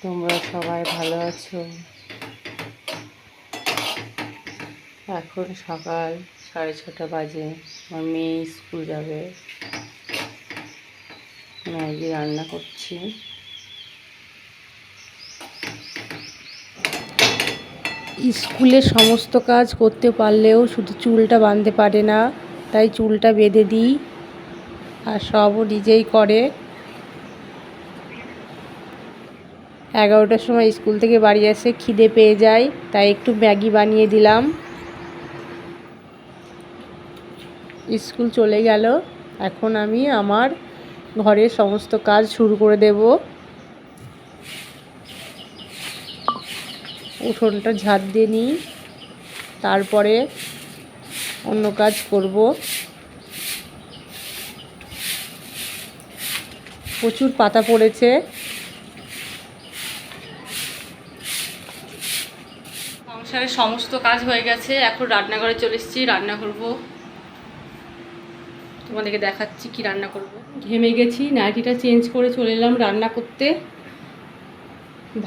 তোমরা সবাই ভালো আছো? এখন সকাল 6:30 বাজে। আমার মেয়ে স্কুল যাবে। ম্যাগি রান্না করছি। স্কুলে সমস্ত কাজ করতে পারলেও শুধু চুলটা বাঁধতে পারে না, তাই চুলটা বেঁধে দিই, আর সবও নিজেই করে। 11টার সময় স্কুল থেকে বাড়ি আসে, খিদে পেয়ে যায়, তাই একটু ম্যাগি বানিয়ে দিলাম। স্কুল চলে গেল। এখন আমি আমার ঘরের সমস্ত কাজ শুরু করে দেব। উঠোনটা ঝাড় দিয়ে নিই, তারপরে অন্য কাজ করব। প্রচুর পাতা পড়েছে। সংসারের সমস্ত কাজ হয়ে গেছে, এখন রান্নাঘরে চলে এসেছি, রান্না করব। তোমাদেরকে দেখাচ্ছি কি রান্না করব। ঘেমে গেছি, নাইটিটা চেঞ্জ করে চলে এলাম রান্না করতে।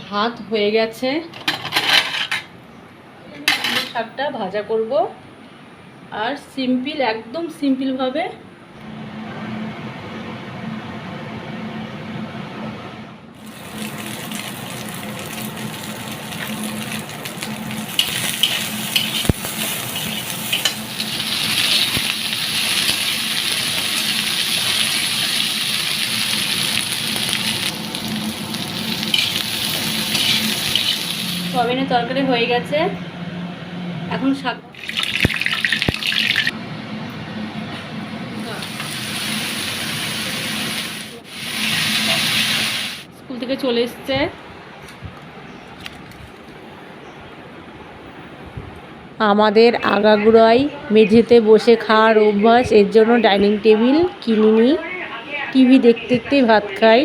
ভাত হয়ে গেছে, শাকটা ভাজা করব, আর সিম্পল, একদম সিম্পলভাবে সয়াবিনের তরকারি হয়ে গেছে। এখন শাক স্কুল থেকে চলে এসছে। আমাদের আগাগোড়ায় মেঝেতে বসে খাওয়ার অভ্যাস, এর জন্য ডাইনিং টেবিল কিনিনি। টিভি দেখতে দেখতেই ভাত খাই।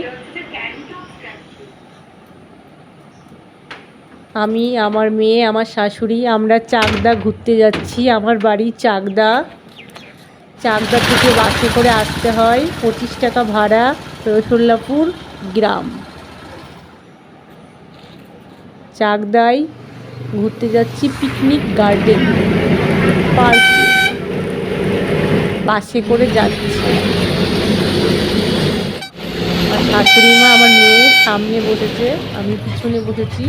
আমি, আমার মেয়ে, আমার শাশুড়ি, আমরা চাকদা ঘুরতে যাচ্ছি। আমার বাড়ি চাকদা। চাকদা থেকে বাসে করে আসতে হয়, 25 টাকা ভাড়া, রসুল্লাপুর গ্রাম। চাকদায় ঘুরতে যাচ্ছি পিকনিক গার্ডেন পার্কে, বাসে করে যাচ্ছি। আর শাশুড়ি মা, আমার মেয়ে সামনে বসেছে, আমি পিছনে বসেছি।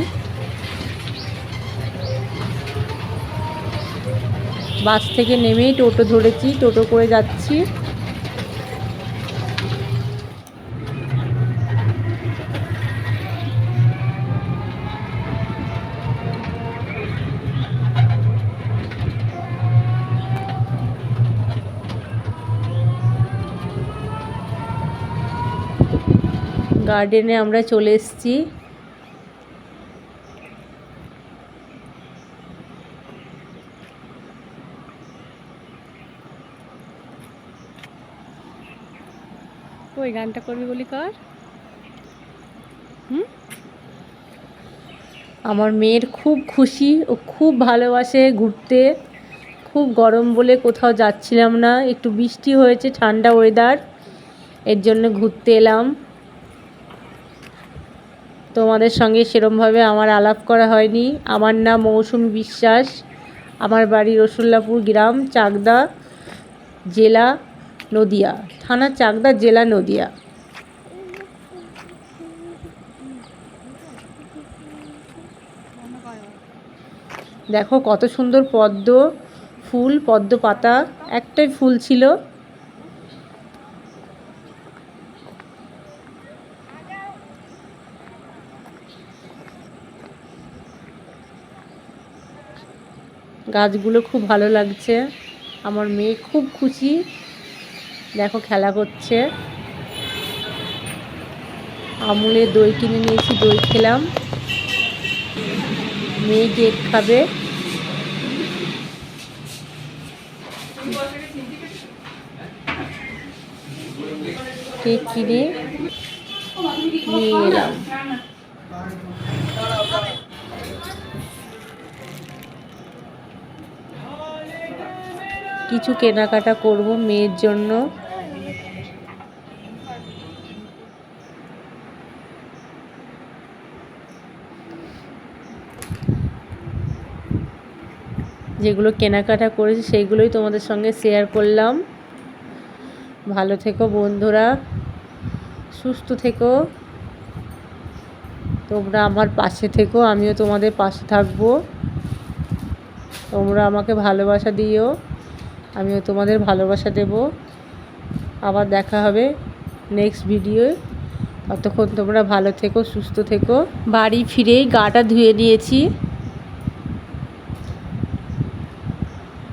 বাস থেকে নেমেই টোটো ধরেছি, টোটো করে যাচ্ছি। গার্ডেনে আমরা চলে এসেছি। ওই গানটা করবি বলি কর। আমার মেয়ের খুব খুশি, ও খুব ভালোবাসে ঘুরতে। খুব গরম বলে কোথাও যাচ্ছিলাম না, একটু বৃষ্টি হয়েছে, ঠান্ডা ওয়েদার, এর জন্য ঘুরতে এলাম। তোমাদের সঙ্গে সেরমভাবে আমার আলাপ করা হয়নি। আমার নাম মৌসুমী বিশ্বাস। আমার বাড়ি রসুল্লাপুর গ্রাম, চাকদা, জেলা নদিয়া, থানা চাকদা, জেলা নদিয়া। দেখো কত সুন্দর পদ্ম ফুল, পদ্ম পাতা, একটাই ফুল ছিল। গাছগুলো খুব ভালো লাগছে। আমার মেয়ে খুব খুশি, দেখো খেলা করছে। আমুলের দই কিনে নিয়েছি, দই খেলাম। মেয়ে কেক খাবে। কেক কিনে নিয়ে এলাম। কিছু কেনাকাটা করব মেয়ের জন্য। যেগুলো কেনাকাটা করেছি সেইগুলোই তোমাদের সঙ্গে শেয়ার করলাম। ভালো থেকো বন্ধুরা, সুস্থ থেকো, তোমরা আমার পাশে থেকো, আমিও তোমাদের পাশে থাকবো। তোমরা আমাকে ভালোবাসা দিও, আমিও তোমাদের ভালোবাসা দেব। আবার দেখা হবে নেক্সট ভিডিওয়। ততক্ষণ তোমরা ভালো থেকো, সুস্থ থেকো। বাড়ি ফিরেই গাটা ধুয়ে নিয়েছি।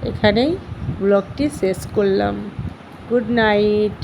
এখানেই ব্লগটি শেষ করলাম। Good night.